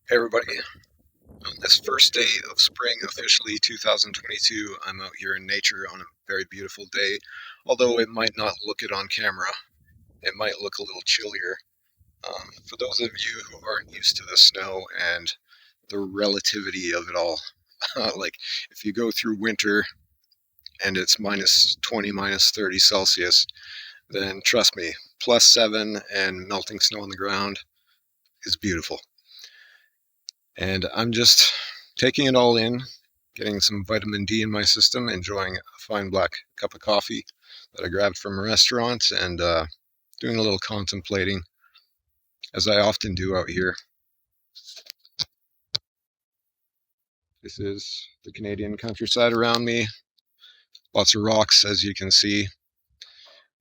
Hey everybody, on this first day of spring, officially 2022, I'm out here in nature on a very beautiful day. Although it might not look it on camera, it might look a little chillier. For those of you who aren't used to the snow and the relativity of it all, like if you go through winter and it's minus 20, minus 30 Celsius, then trust me, +7 and melting snow on the ground is beautiful. And I'm just taking it all in, getting some vitamin D in my system, enjoying a fine black cup of coffee that I grabbed from a restaurant, and doing a little contemplating, as I often do out here. This is the Canadian countryside around me, lots of rocks, as you can see,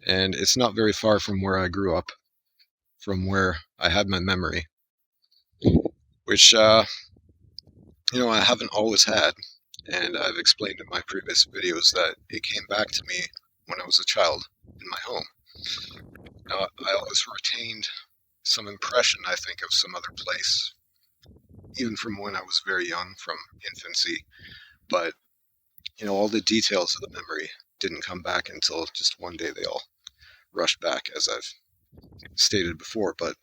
and it's not very far from where I grew up, from where I had my memory, which, I haven't always had. And I've explained in my previous videos that it came back to me when I was a child in my home. Now, I always retained some impression, I think, of some other place, even from when I was very young, from infancy. But, all the details of the memory didn't come back until just one day they all rushed back, as I've stated before. But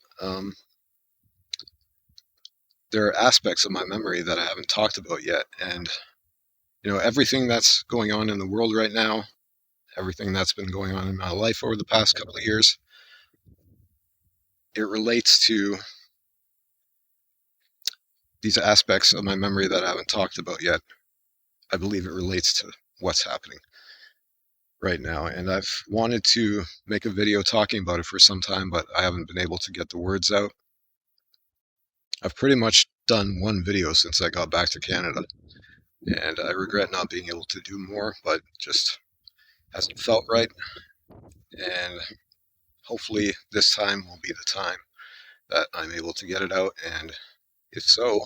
there are aspects of my memory that I haven't talked about yet. And, everything that's going on in the world right now, everything that's been going on in my life over the past couple of years, it relates to these aspects of my memory that I haven't talked about yet. I believe it relates to what's happening right now. And I've wanted to make a video talking about it for some time, but I haven't been able to get the words out. I've pretty much done one video since I got back to Canada, and I regret not being able to do more, but just hasn't felt right. And hopefully this time will be the time that I'm able to get it out. And if so,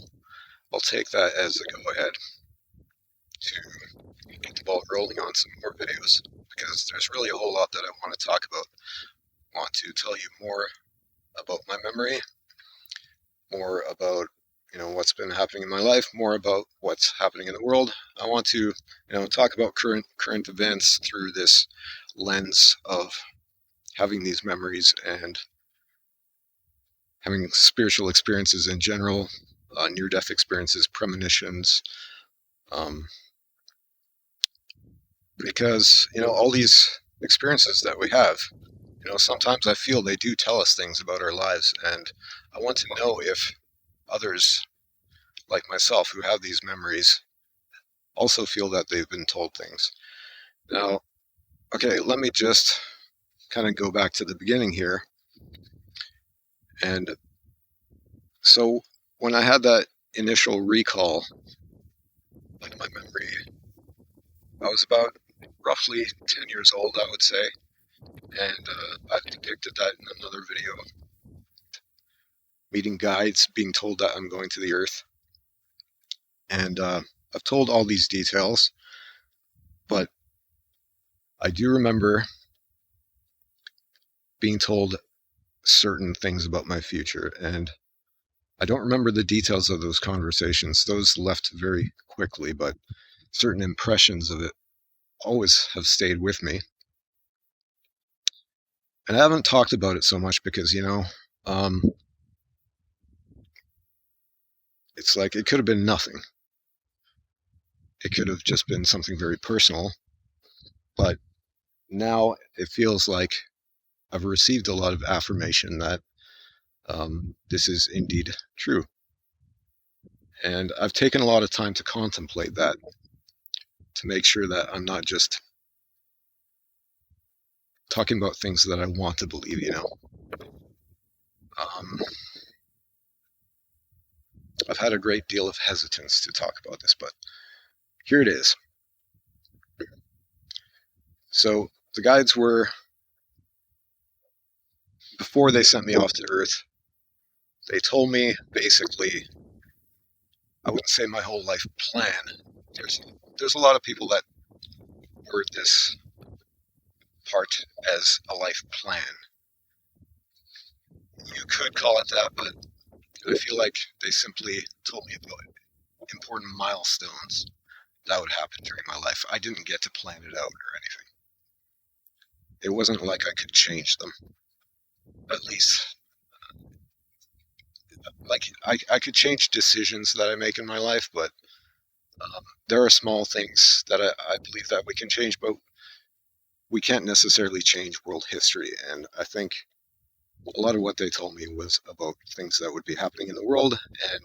I'll take that as a go-ahead to get the ball rolling on some more videos, because there's really a whole lot that I want to talk about. I want to tell you more about my memory, more about what's been happening in my life, more about what's happening in the world. I want to talk about current events through this lens of having these memories and having spiritual experiences in general, near-death experiences, premonitions, because all these experiences that we have, sometimes I feel they do tell us things about our lives, and I want to know if others like myself who have these memories also feel that they've been told things. Now, okay, let me just kind of go back to the beginning here. And so when I had that initial recall of my memory, I was about roughly 10 years old, I would say. And I've depicted that in another video. Meeting guides, being told that I'm going to the earth. And I've told all these details, but I do remember being told certain things about my future, and I don't remember the details of those conversations. Those left very quickly, but certain impressions of it always have stayed with me. And I haven't talked about it so much because, it's like it could have been nothing. It could have just been something very personal, but now it feels like I've received a lot of affirmation that this is indeed true. And I've taken a lot of time to contemplate that, to make sure that I'm not just talking about things that I want to believe, I've had a great deal of hesitance to talk about this, but here it is. So the guides were, before they sent me off to Earth, they told me basically, I wouldn't say my whole life plan. There's a lot of people that word this part as a life plan. You could call it that, but I feel like they simply told me about important milestones that would happen during my life. I didn't get to plan it out or anything. It wasn't like I could change them. At least, like, I could change decisions that I make in my life, but there are small things that I believe that we can change, but we can't necessarily change world history. And I think a lot of what they told me was about things that would be happening in the world, and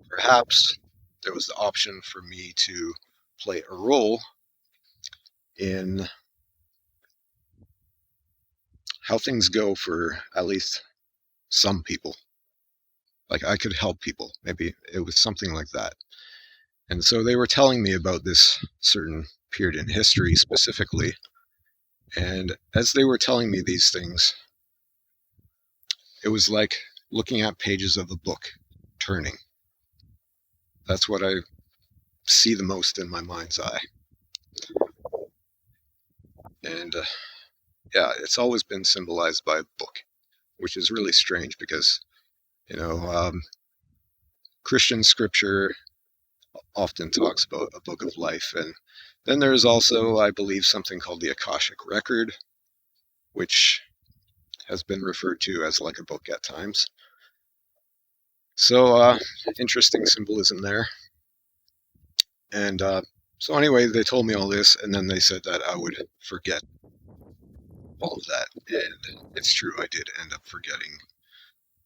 perhaps there was the option for me to play a role in how things go for at least some people. Like I could help people. Maybe it was something like that. And so they were telling me about this certain period in history specifically. And as they were telling me these things, it was like looking at pages of a book turning. That's what I see the most in my mind's eye. And yeah, it's always been symbolized by a book, which is really strange because, you know, Christian scripture often talks about a book of life. And then there's also, I believe, something called the Akashic Record, which has been referred to as like a book at times. So interesting symbolism there. And so anyway, they told me all this, and then they said that I would forget all of that. And it's true, I did end up forgetting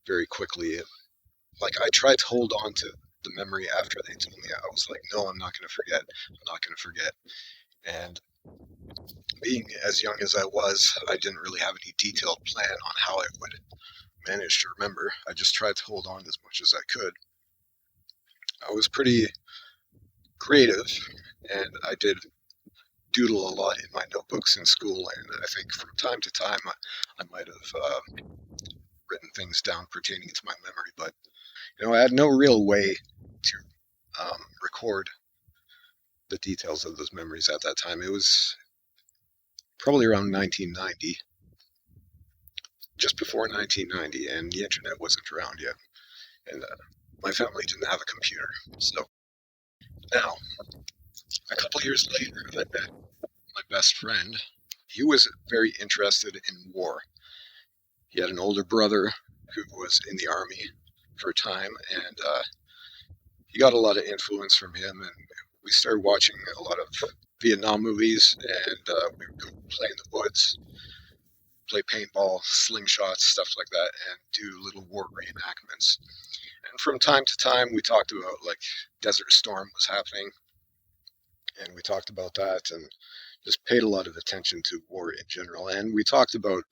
very quickly. Like I tried to hold on to the memory after they told me. I was like, no, I'm not going to forget. I'm not going to forget. And being as young as I was, I didn't really have any detailed plan on how I would manage to remember. I just tried to hold on as much as I could. I was pretty creative, and I did doodle a lot in my notebooks in school, and I think from time to time I might have written things down pertaining to my memory, but you know, I had no real way to record the details of those memories at that time. It was probably around 1990, just before 1990, and the internet wasn't around yet, and my family didn't have a computer. So now, a couple of years later, I met my best friend. He was very interested in war. He had an older brother who was in the army for a time, and he got a lot of influence from him, and we started watching a lot of Vietnam movies, and we would go play in the woods, play paintball, slingshots, stuff like that, and do little war reenactments. And from time to time, we talked about like Desert Storm was happening, and we talked about that, and just paid a lot of attention to war in general. And we talked about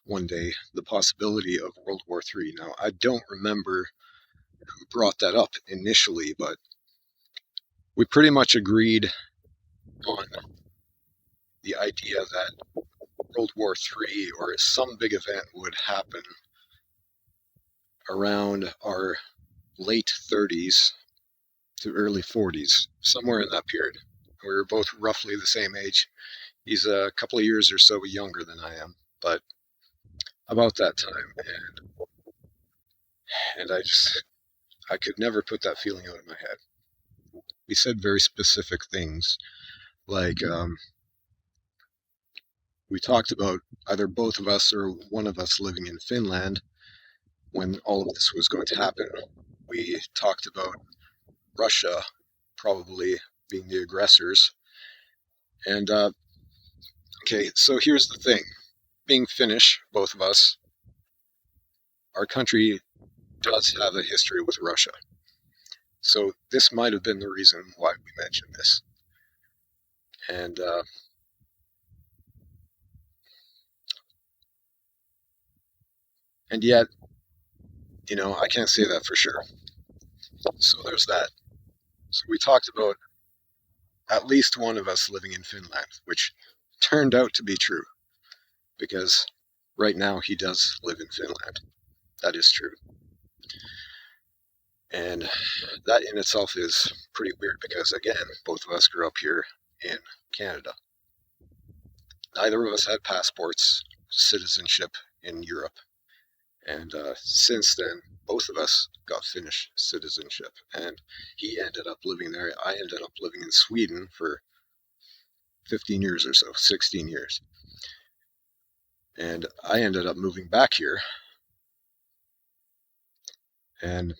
one day the possibility of World War III. Now, I don't remember who brought that up initially, but we pretty much agreed on the idea that World War III or some big event would happen around our late 30s to early 40s, somewhere in that period. We were both roughly the same age. He's a couple of years or so younger than I am, but about that time. And I could never put that feeling out of my head. We said very specific things, like we talked about either both of us or one of us living in Finland when all of this was going to happen. We talked about Russia probably being the aggressors. And okay, so here's the thing. Being Finnish, both of us, our country does have a history with Russia. So this might have been the reason why we mentioned this. And yet, you know, I can't say that for sure. So there's that. So we talked about at least one of us living in Finland, which turned out to be true because right now he does live in Finland. That is true. And that in itself is pretty weird because, again, both of us grew up here in Canada. Neither of us had passports, citizenship in Europe. And since then, both of us got Finnish citizenship, and he ended up living there. I ended up living in Sweden for 15 years or so, 16 years. And I ended up moving back here, and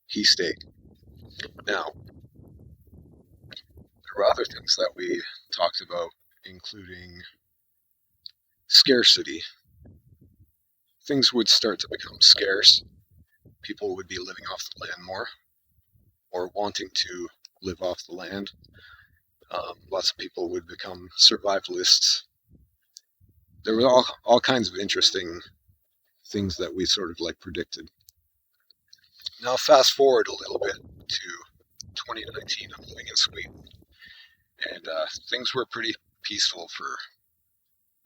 he stayed. Now, there were other things that we talked about, including scarcity. Things would start to become scarce. People would be living off the land more, or wanting to live off the land. Lots of people would become survivalists. There were all kinds of interesting things that we sort of like predicted. Now, fast forward a little bit to 2019. I'm living in Sweden, and things were pretty peaceful for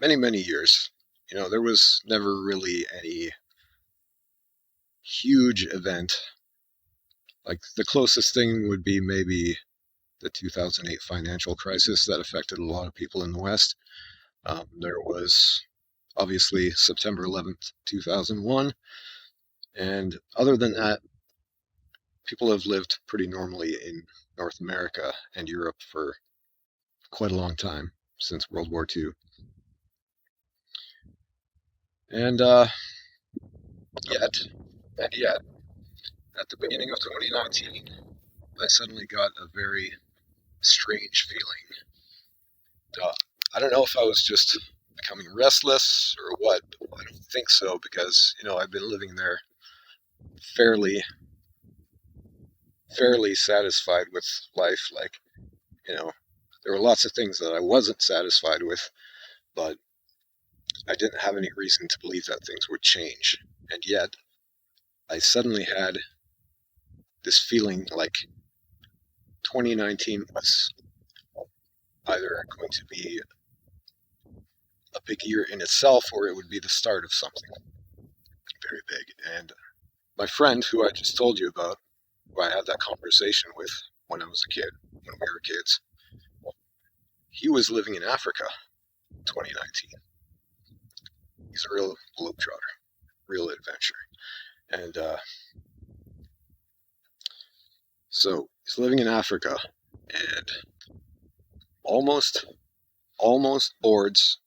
many, many years. You know, there was never really any huge event. Like, the closest thing would be maybe the 2008 financial crisis that affected a lot of people in the West. There was obviously September 11th, 2001. And other than that, people have lived pretty normally in North America and Europe for quite a long time, since World War II. And yet, at the beginning of 2019, I suddenly got a very strange feeling. I don't know if I was just becoming restless or what. I don't think so, because, you know, I've been living there fairly satisfied with life. Like, you know, there were lots of things that I wasn't satisfied with, but I didn't have any reason to believe that things would change. And yet, I suddenly had this feeling like 2019 was either going to be a big year in itself, or it would be the start of something very big. And my friend, who I just told you about, who I had that conversation with when I was a kid, when we were kids, he was living in Africa in 2019. He's a real globetrotter, real adventure. And so he's living in Africa and almost boards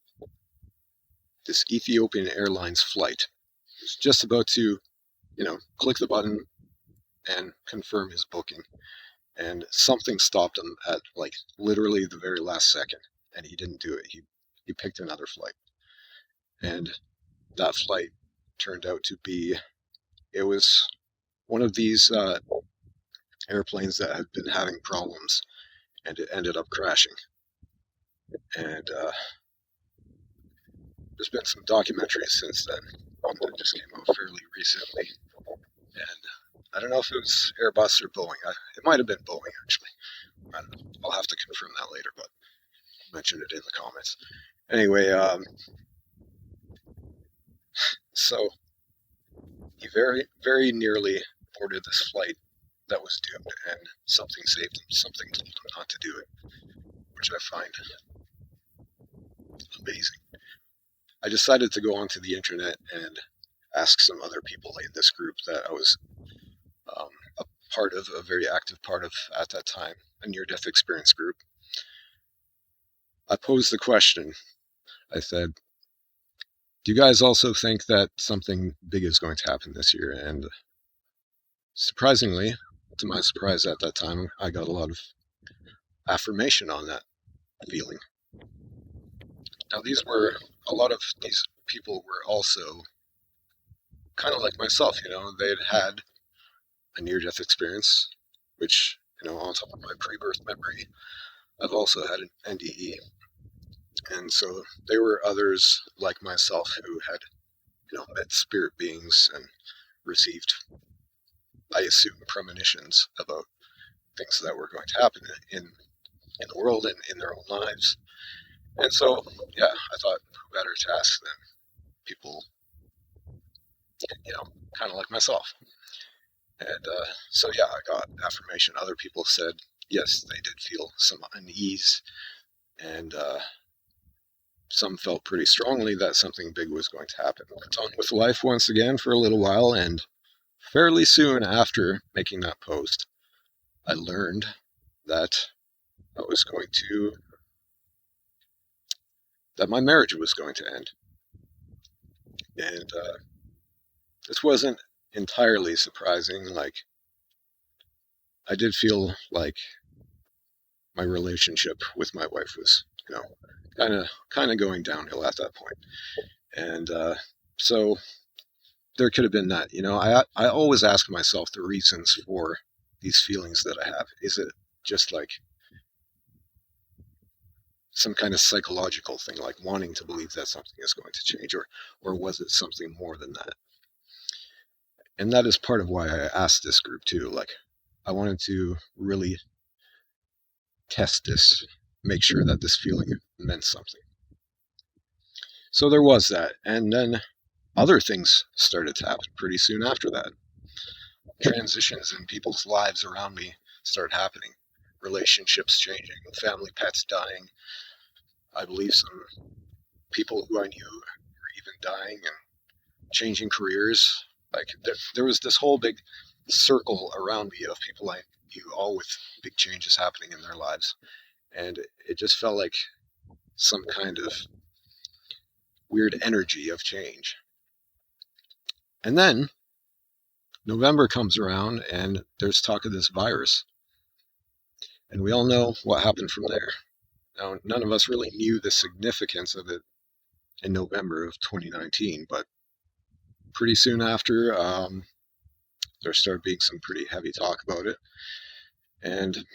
this Ethiopian Airlines flight. He's just about to, you know, click the button and confirm his booking. And something stopped him at, like, literally the very last second, and he didn't do it. He picked another flight. And that flight turned out to be, it was one of these airplanes that had been having problems, and it ended up crashing. And there's been some documentaries since then. One that just came out fairly recently. And I don't know if it was Airbus or Boeing. It might have been Boeing, actually. I don't know. I'll have to confirm that later, but I'll mention it in the comments. Anyway, so he very nearly boarded this flight that was doomed, and something saved him. Something told him not to do it, which I find amazing. I decided to go onto the internet and ask some other people in this group that I was a part of, a very active part of at that time, a near-death experience group. I posed the question. I said, do you guys also think that something big is going to happen this year? And surprisingly, to my surprise at that time, I got a lot of affirmation on that feeling. Now, a lot of these people were also kind of like myself, you know, they'd had a near-death experience, which, you know, on top of my pre-birth memory, I've also had an NDE. And so there were others like myself who had, you know, met spirit beings and received, I assume, premonitions about things that were going to happen in the world and in their own lives. And so, yeah, I thought, who better to ask than people, you know, kind of like myself. And so, yeah, I got affirmation. Other people said, yes, they did feel some unease. And some felt pretty strongly that something big was going to happen. Went on with life once again for a little while, and fairly soon after making that post, I learned that I was going to, that my marriage was going to end. And this wasn't entirely surprising. Like, I did feel like my relationship with my wife was, kind of going downhill at that point. And so there could have been that. I always ask myself the reasons for these feelings that I have. Is it just like some kind of psychological thing, like wanting to believe that something is going to change, or was it something more than that? And that is part of why I asked this group too. Like, I wanted to really test this, make sure that this feeling meant something. So there was that. And then other things started to happen pretty soon after that. Transitions in people's lives around me started happening. Relationships changing, family pets dying. I believe some people who I knew were even dying and changing careers. Like, there was this whole big circle around me of people I knew, all with big changes happening in their lives. And it just felt like some kind of weird energy of change. And then November comes around and there's talk of this virus. And we all know what happened from there. Now, none of us really knew the significance of it in November of 2019, but pretty soon after, there started being some pretty heavy talk about it. And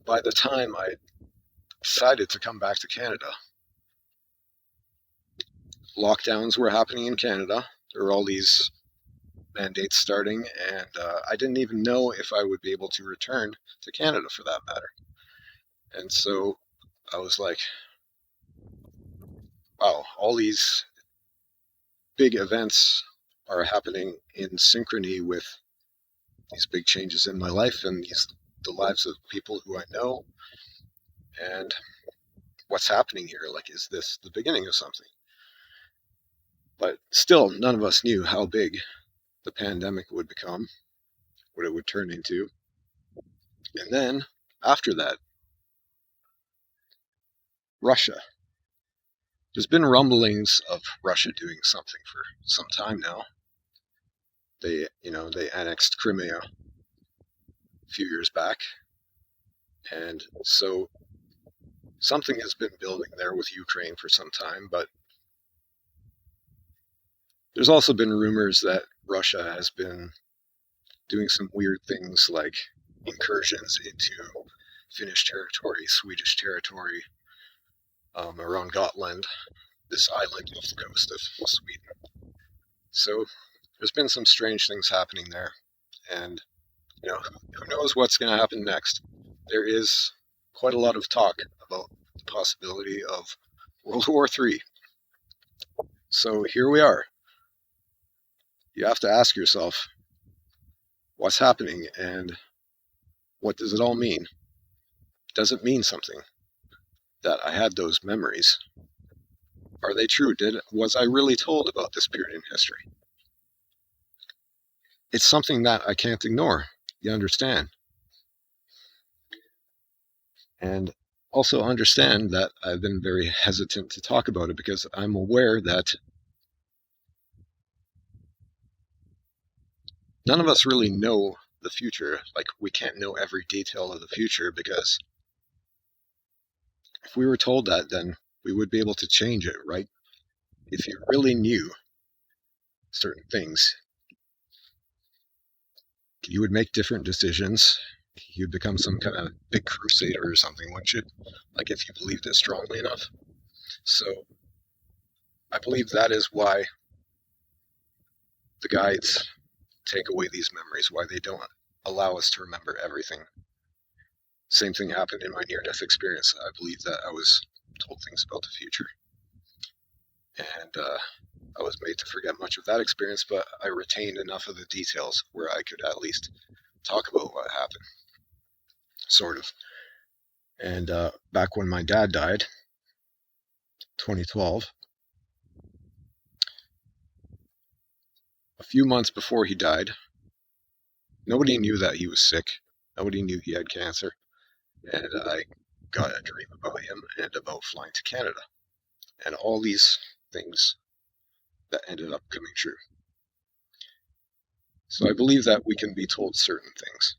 by the time I decided to come back to Canada, lockdowns were happening in Canada. There were all these mandates starting, and I didn't even know if I would be able to return to Canada for that matter. And so I was like, wow, all these big events are happening in synchrony with these big changes in my life and the lives of people who I know. And what's happening here? Like, is this the beginning of something? But still, none of us knew how big the pandemic would become, what it would turn into. And then, after that, Russia. There's been rumblings of Russia doing something for some time now. They annexed Crimea a few years back. And so something has been building there with Ukraine for some time, but there's also been rumors that Russia has been doing some weird things like incursions into Finnish territory, Swedish territory, around Gotland, this island off the coast of Sweden. So there's been some strange things happening there, and who knows what's going to happen next. There is quite a lot of talk about the possibility of World War III. So here we are. You have to ask yourself, what's happening and what does it all mean? Does it mean something that I had those memories? Are they true? Was I really told about this period in history? It's something that I can't ignore. You understand? And also understand that I've been very hesitant to talk about it because I'm aware that none of us really know the future. Like, we can't know every detail of the future, because if we were told that, then we would be able to change it, right? If you really knew certain things, you would make different decisions. You'd become some kind of big crusader or something, wouldn't you? Like, if you believed it strongly enough. So I believe that is why the guides take away these memories, why they don't allow us to remember everything. Same thing happened in my near-death experience. I believe that I was told things about the future. And I was made to forget much of that experience, but I retained enough of the details where I could at least talk about what happened, sort of. And back when my dad died, 2012. A few months before he died, nobody knew that he was sick. Nobody knew he had cancer. And I got a dream about him and about flying to Canada. And all these things that ended up coming true. So I believe that we can be told certain things.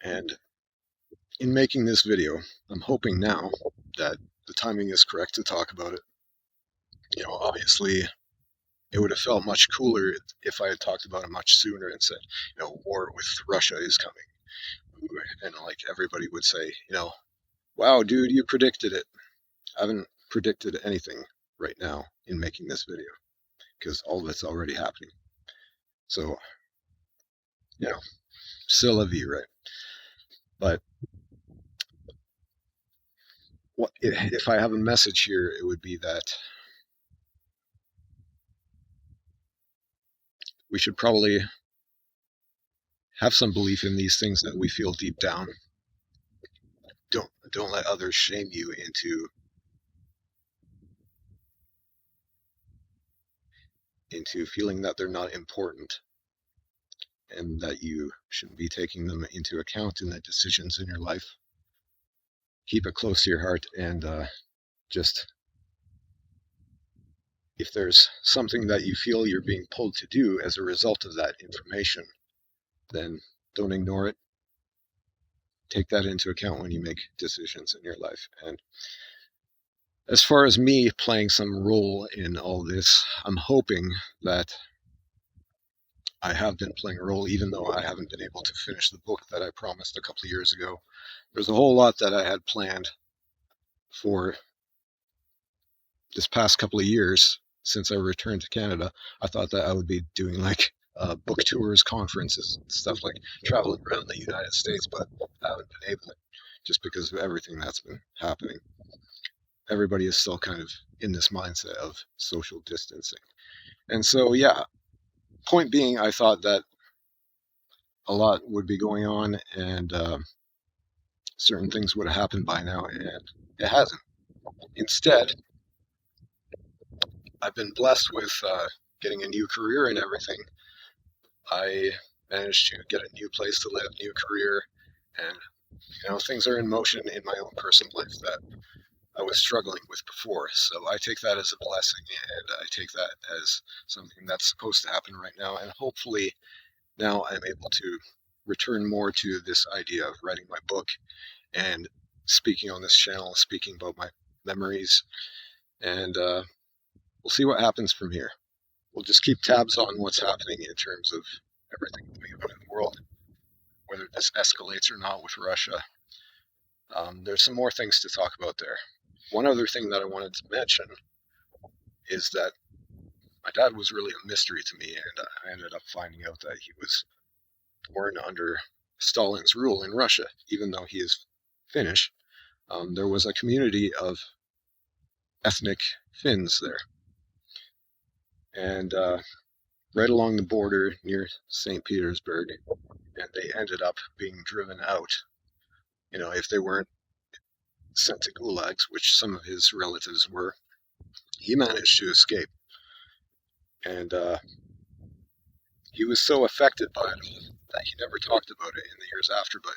And in making this video, I'm hoping now that the timing is correct to talk about it. Obviously, it would have felt much cooler if I had talked about it much sooner and said, war with Russia is coming. And like everybody would say, wow, dude, you predicted it. I haven't predicted anything right now in making this video because all of it's already happening. So, c'est la vie, right? But if I have a message here, it would be that we should probably have some belief in these things that we feel deep down. Don't let others shame you into feeling that they're not important and that you shouldn't be taking them into account in the decisions in your life. Keep it close to your heart, and just if there's something that you feel you're being pulled to do as a result of that information, then don't ignore it. Take that into account when you make decisions in your life. And as far as me playing some role in all this, I'm hoping that I have been playing a role, even though I haven't been able to finish the book that I promised a couple of years ago. There's a whole lot that I had planned for this past couple of years since I returned to Canada. I thought that I would be doing like book tours, conferences, stuff like traveling around the United States, but I haven't been able to just because of everything that's been happening. Everybody is still kind of in this mindset of social distancing. And so, yeah, point being, I thought that a lot would be going on and certain things would have happened by now, and it hasn't. Instead, I've been blessed with getting a new career and everything. I managed to get a new place to live, new career, and things are in motion in my own personal life that I was struggling with before. So I take that as a blessing, and I take that as something that's supposed to happen right now. And hopefully now I'm able to return more to this idea of writing my book and speaking on this channel, speaking about my memories. And we'll see what happens from here. We'll just keep tabs on what's happening in terms of everything going on in the world, whether this escalates or not with Russia. There's some more things to talk about there. One other thing that I wanted to mention is that my dad was really a mystery to me, and I ended up finding out that he was born under Stalin's rule in Russia, even though he is Finnish. There was a community of ethnic Finns there. And right along the border near St. Petersburg, and they ended up being driven out. If they weren't sent to gulags, which some of his relatives were, he managed to escape. And he was so affected by it all that he never talked about it in the years after, but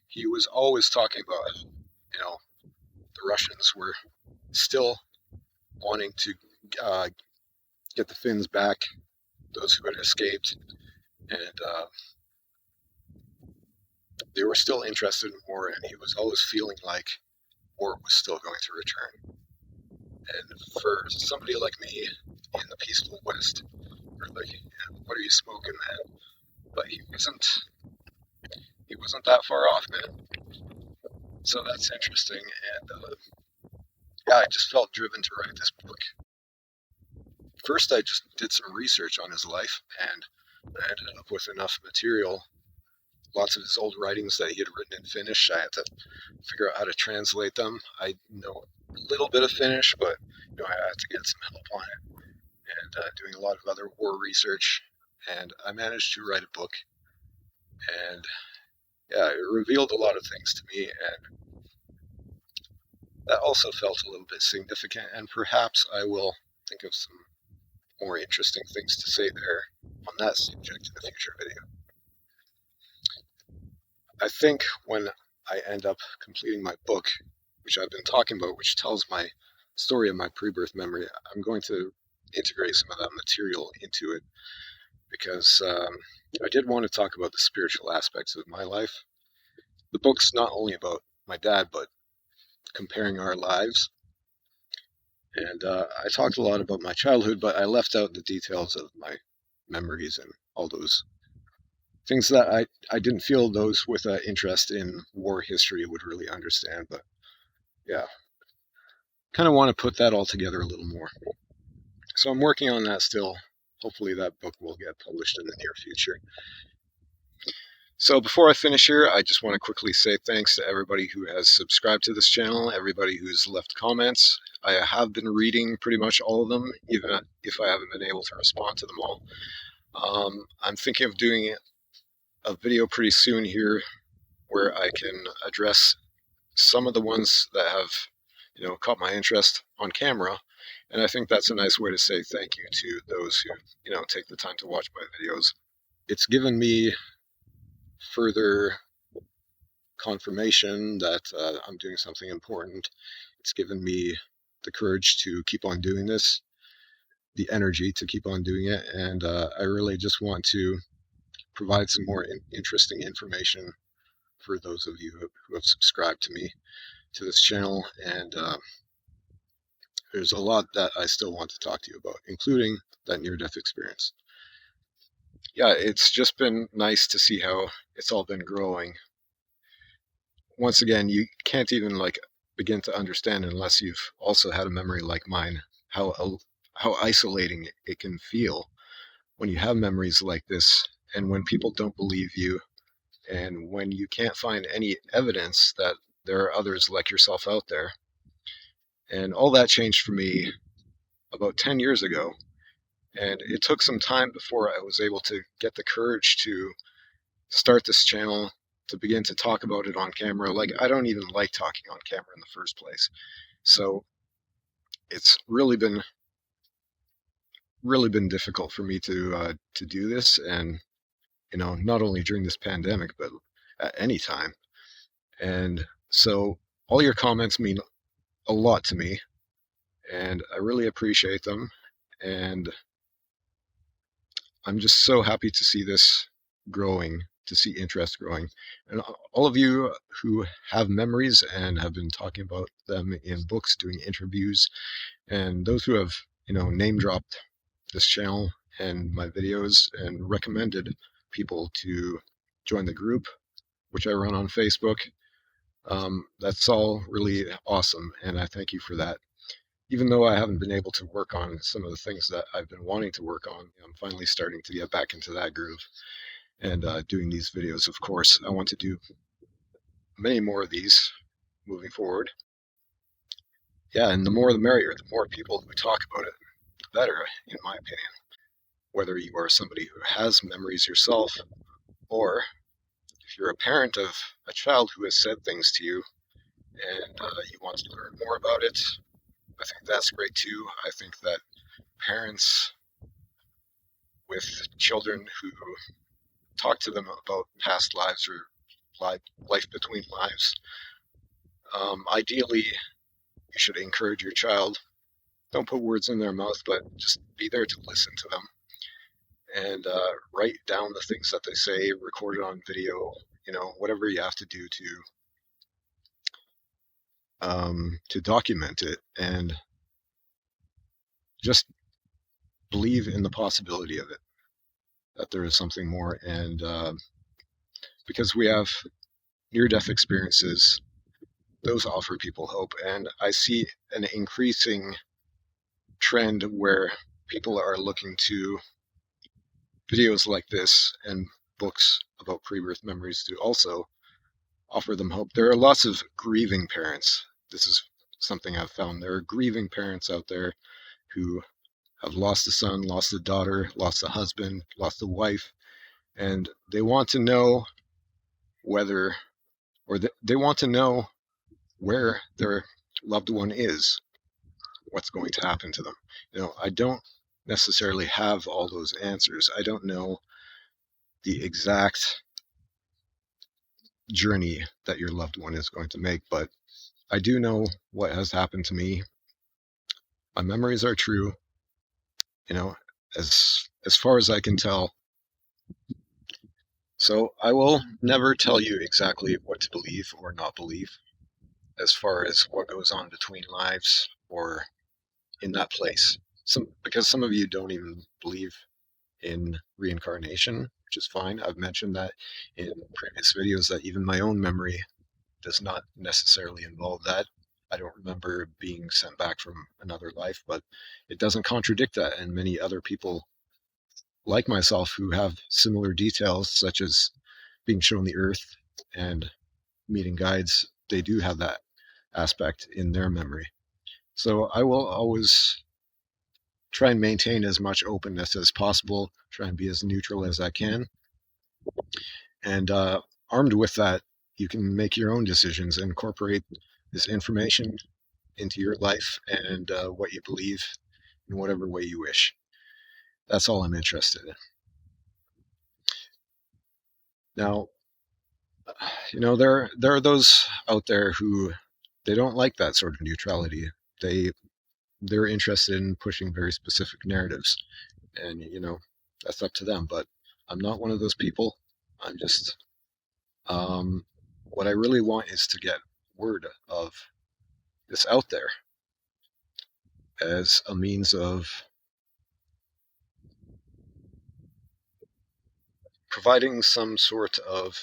he was always talking about, the Russians were still wanting to get the Finns back, those who had escaped, and they were still interested in war, and he was always feeling like war was still going to return. And for somebody like me in the peaceful West, we're like, what are you smoking, man? But he wasn't that far off, man. So that's interesting, and I just felt driven to write this book. First, I just did some research on his life, and I ended up with enough material, lots of his old writings that he had written in Finnish. I had to figure out how to translate them. I know a little bit of Finnish, but I had to get some help on it, and doing a lot of other war research, and I managed to write a book. And yeah, it revealed a lot of things to me, and that also felt a little bit significant. And perhaps I will think of some more interesting things to say there on that subject in a future video. I think when I end up completing my book, which I've been talking about, which tells my story of my pre-birth memory, I'm going to integrate some of that material into it because I did want to talk about the spiritual aspects of my life. The book's not only about my dad, but comparing our lives. And I talked a lot about my childhood, but I left out the details of my memories and all those things that I didn't feel those with an interest in war history would really understand. But yeah, kind of want to put that all together a little more. So I'm working on that still. Hopefully that book will get published in the near future. So before I finish here, I just want to quickly say thanks to everybody who has subscribed to this channel, everybody who's left comments. I have been reading pretty much all of them, even if I haven't been able to respond to them all. I'm thinking of doing a video pretty soon here where I can address some of the ones that have, caught my interest on camera. And I think that's a nice way to say thank you to those who, take the time to watch my videos. It's given me further confirmation that I'm doing something important. It's given me the courage to keep on doing this, the energy to keep on doing it, and I really just want to provide some more interesting information for those of you who have subscribed to me, to this channel, and there's a lot that I still want to talk to you about, including that near-death experience. Yeah, it's just been nice to see how it's all been growing. Once again, you can't even begin to understand unless you've also had a memory like mine, how isolating it can feel when you have memories like this, and when people don't believe you, and when you can't find any evidence that there are others like yourself out there. And all that changed for me about 10 years ago. And it took some time before I was able to get the courage to start this channel, to begin to talk about it on camera. Like, I don't even like talking on camera in the first place. So it's really been difficult for me to do this. And, not only during this pandemic, but at any time. And so all your comments mean a lot to me, and I really appreciate them. And I'm just so happy to see this growing, to see interest growing. And all of you who have memories and have been talking about them in books, doing interviews, and those who have, name dropped this channel and my videos and recommended people to join the group, which I run on Facebook. That's all really awesome, and I thank you for that. Even though I haven't been able to work on some of the things that I've been wanting to work on, I'm finally starting to get back into that groove and doing these videos. Of course, I want to do many more of these moving forward. Yeah, and the more the merrier. The more people who talk about it, the better, in my opinion. Whether you are somebody who has memories yourself, or if you're a parent of a child who has said things to you and you want to learn more about it, I think that's great too. I think that parents with children who talk to them about past lives or life between lives, ideally, you should encourage your child. Don't put words in their mouth, but just be there to listen to them and write down the things that they say, record it on video, whatever you have to do to document it, and just believe in the possibility of it, that there is something more. And because we have near-death experiences, those offer people hope. And I see an increasing trend where people are looking to videos like this and books about pre-birth memories to also offer them hope. There are lots of grieving parents. This is something I've found. There are grieving parents out there who have lost a son, lost a daughter, lost a husband, lost a wife, and they want to know whether, or they want to know where their loved one is, what's going to happen to them. I don't necessarily have all those answers. I don't know the exact journey that your loved one is going to make, but I do know what has happened to me. My memories are true, as far as I can tell. So I will never tell you exactly what to believe or not believe as far as what goes on between lives or in that place. Because some of you don't even believe in reincarnation, which is fine. I've mentioned that in previous videos that even my own memory does not necessarily involve that. I don't remember being sent back from another life, but it doesn't contradict that. And many other people like myself who have similar details, such as being shown the earth and meeting guides, they do have that aspect in their memory. So I will always try and maintain as much openness as possible, try and be as neutral as I can. And armed with that, you can make your own decisions, incorporate this information into your life and what you believe in whatever way you wish. That's all I'm interested in. Now, there are those out there who they don't like that sort of neutrality. They're interested in pushing very specific narratives, and that's up to them. But I'm not one of those people. I'm just what I really want is to get word of this out there as a means of providing some sort of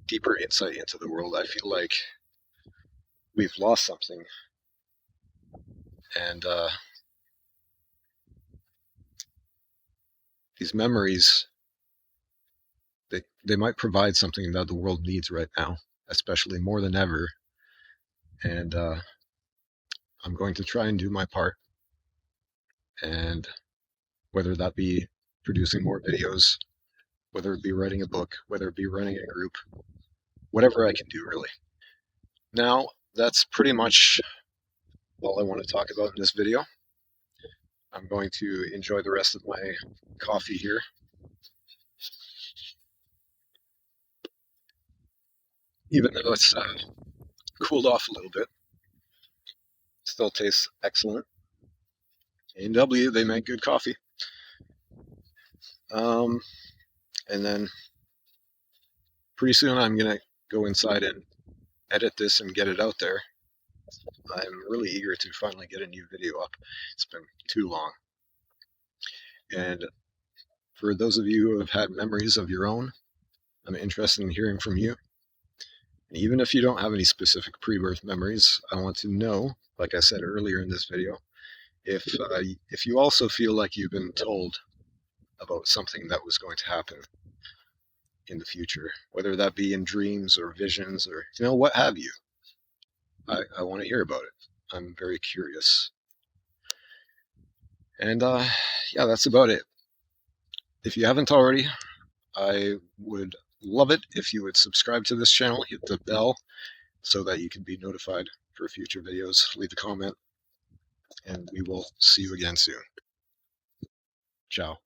deeper insight into the world. I feel like we've lost something, and these memories, they might provide something that the world needs right now, especially more than ever. And I'm going to try and do my part, and whether that be producing more videos, whether it be writing a book, whether it be running a group, whatever I can do, really. Now, that's pretty much all I want to talk about in this video. I'm going to enjoy the rest of my coffee here. Even though it's cooled off a little bit, still tastes excellent. A&W, they make good coffee. And then pretty soon I'm going to go inside and edit this and get it out there. I'm really eager to finally get a new video up. It's been too long. And for those of you who have had memories of your own, I'm interested in hearing from you. And even if you don't have any specific pre-birth memories, I want to know, like I said earlier in this video, if you also feel like you've been told about something that was going to happen in the future, whether that be in dreams or visions or what have you. I want to hear about it. I'm very curious. And yeah, that's about it. If you haven't already, I would love it if you would subscribe to this channel, hit the bell so that you can be notified for future videos. Leave a comment, and we will see you again soon. Ciao.